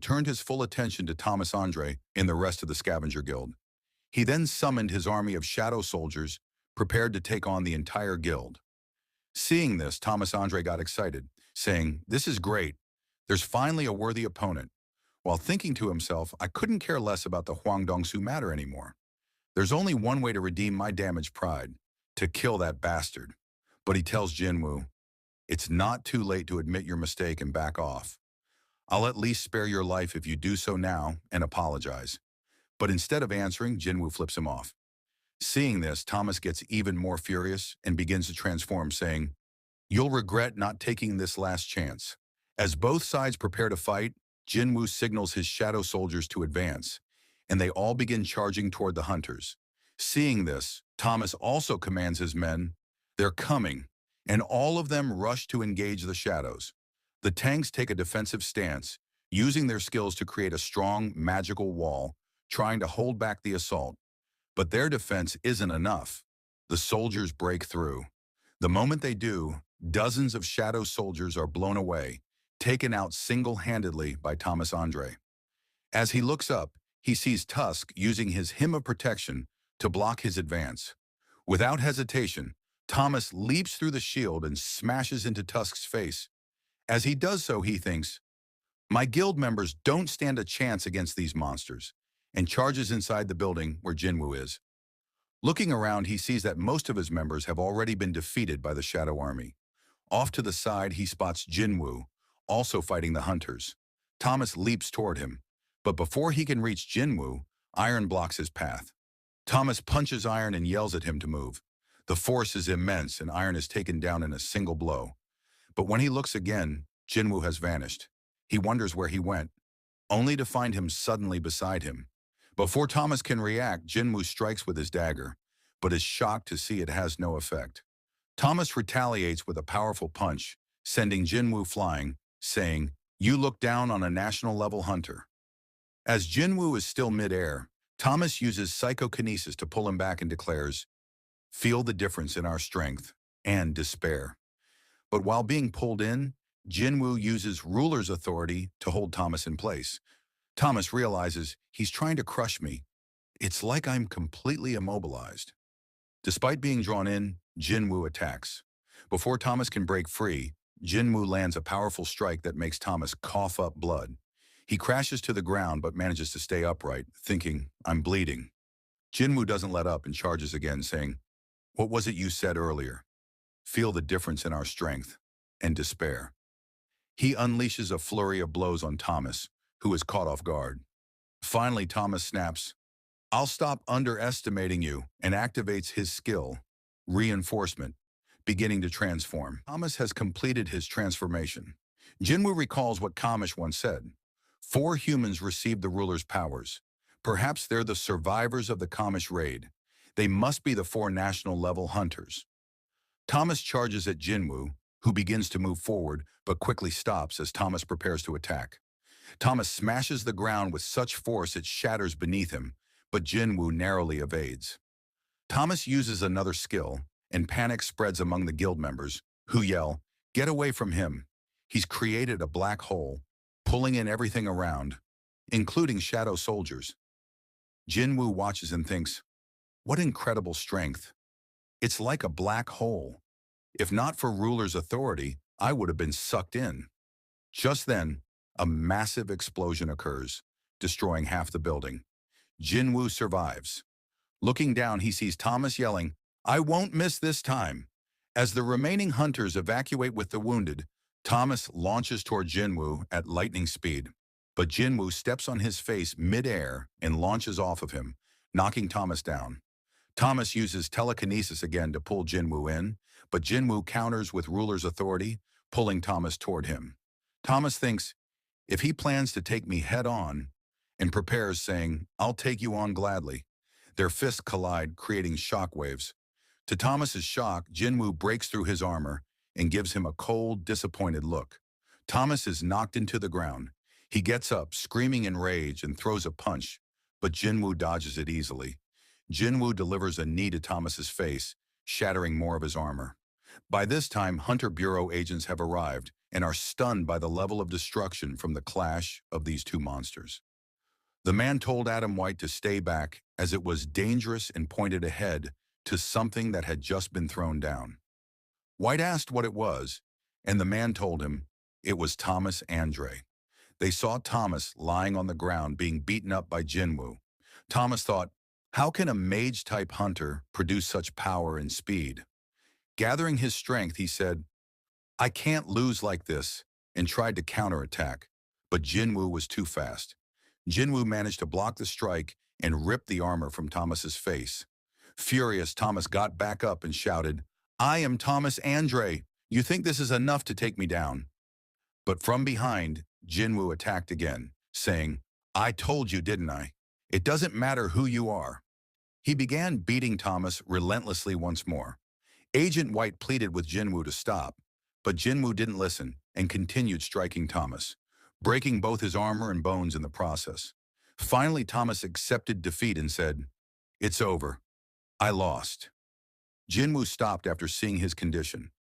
turned his full attention to Thomas Andre and the rest of the scavenger guild. He then summoned his army of shadow soldiers, prepared to take on the entire guild. Seeing this, Thomas Andre got excited, saying, "This is great. There's finally a worthy opponent." While thinking to himself, "I couldn't care less about the Huang Dongsu matter anymore. There's only one way to redeem my damaged pride, to kill that bastard." But he tells Jinwoo, "It's not too late to admit your mistake and back off. I'll at least spare your life if you do so now and apologize." But instead of answering, Jinwoo flips him off. Seeing this, Thomas gets even more furious and begins to transform, saying, "You'll regret not taking this last chance." As both sides prepare to fight, Jinwoo signals his shadow soldiers to advance, and they all begin charging toward the hunters. Seeing this, Thomas also commands his men, "They're coming," and all of them rush to engage the shadows. The tanks take a defensive stance, using their skills to create a strong, magical wall, trying to hold back the assault. But their defense isn't enough. The soldiers break through. The moment they do, dozens of shadow soldiers are blown away, taken out single-handedly by Thomas Andre. As he looks up, he sees Tusk using his hymn of protection to block his advance. Without hesitation, Thomas leaps through the shield and smashes into Tusk's face. As he does so, he thinks, "My guild members don't stand a chance against these monsters," and charges inside the building where Jinwoo is. Looking around, he sees that most of his members have already been defeated by the Shadow Army. Off to the side, he spots Jinwoo, also fighting the hunters. Thomas leaps toward him, but before he can reach Jinwoo, Iron blocks his path. Thomas punches Iron and yells at him to move. The force is immense, and Iron is taken down in a single blow. But when he looks again, Jinwoo has vanished. He wonders where he went, only to find him suddenly beside him. Before Thomas can react, Jinwoo strikes with his dagger, but is shocked to see it has no effect. Thomas retaliates with a powerful punch, sending Jinwoo flying, saying, "You look down on a national-level hunter." As Jinwoo is still mid-air, Thomas uses psychokinesis to pull him back and declares, "Feel the difference in our strength and despair." But while being pulled in, Jinwoo uses ruler's authority to hold Thomas in place. Thomas realizes he's trying to crush me. It's like I'm completely immobilized. Despite being drawn in, Jinwoo attacks. Before Thomas can break free, Jinwoo lands a powerful strike that makes Thomas cough up blood. He crashes to the ground but manages to stay upright, thinking, "I'm bleeding." Jinwoo doesn't let up and charges again, saying, "What was it you said earlier? Feel the difference in our strength and despair." He unleashes a flurry of blows on Thomas, who is caught off guard. Finally, Thomas snaps, "I'll stop underestimating you," and activates his skill, Reinforcement, beginning to transform. Thomas has completed his transformation. Jinwoo recalls what Kamish once said. 4 humans received the ruler's powers. Perhaps they're the survivors of the Kamish raid. They must be the 4 national-level hunters. Thomas charges at Jinwoo, who begins to move forward but quickly stops as Thomas prepares to attack. Thomas smashes the ground with such force it shatters beneath him, but Jinwoo narrowly evades. Thomas uses another skill, and panic spreads among the guild members, who yell, "Get away from him. He's created a black hole, pulling in everything around, including shadow soldiers." Jinwoo watches and thinks, "What incredible strength. It's like a black hole. If not for ruler's authority, I would have been sucked in." Just then, a massive explosion occurs, destroying half the building. Jinwoo survives. Looking down, he sees Thomas yelling, "I won't miss this time." As the remaining hunters evacuate with the wounded, Thomas launches toward Jinwoo at lightning speed. But Jinwoo steps on his face mid-air and launches off of him, knocking Thomas down. Thomas uses telekinesis again to pull Jinwoo in, but Jinwoo counters with ruler's authority, pulling Thomas toward him. Thomas thinks, "If he plans to take me head-on," and prepares, saying, "I'll take you on gladly." Their fists collide, creating shockwaves. To Thomas's shock, Jinwoo breaks through his armor and gives him a cold, disappointed look. Thomas is knocked into the ground. He gets up, screaming in rage, and throws a punch, but Jinwoo dodges it easily. Jinwoo delivers a knee to Thomas's face, shattering more of his armor. By this time, Hunter Bureau agents have arrived, and are stunned by the level of destruction from the clash of these two monsters. The man told Adam White to stay back as it was dangerous and pointed ahead to something that had just been thrown down. White asked what it was, and the man told him it was Thomas Andre. They saw Thomas lying on the ground being beaten up by Jinwoo. Thomas thought, how can a mage-type hunter produce such power and speed? Gathering his strength, he said, I can't lose like this, and tried to counterattack, but Jinwoo was too fast. Jinwoo managed to block the strike and rip the armor from Thomas's face. Furious, Thomas got back up and shouted, I am Thomas Andre. You think this is enough to take me down? But from behind, Jinwoo attacked again, saying, I told you, didn't I? It doesn't matter who you are. He began beating Thomas relentlessly once more. Agent White pleaded with Jinwoo to stop, but Jinwoo didn't listen and continued striking Thomas, breaking both his armor and bones in the process. Finally, Thomas accepted defeat and said, It's over. I lost. Jinwoo stopped after seeing his condition.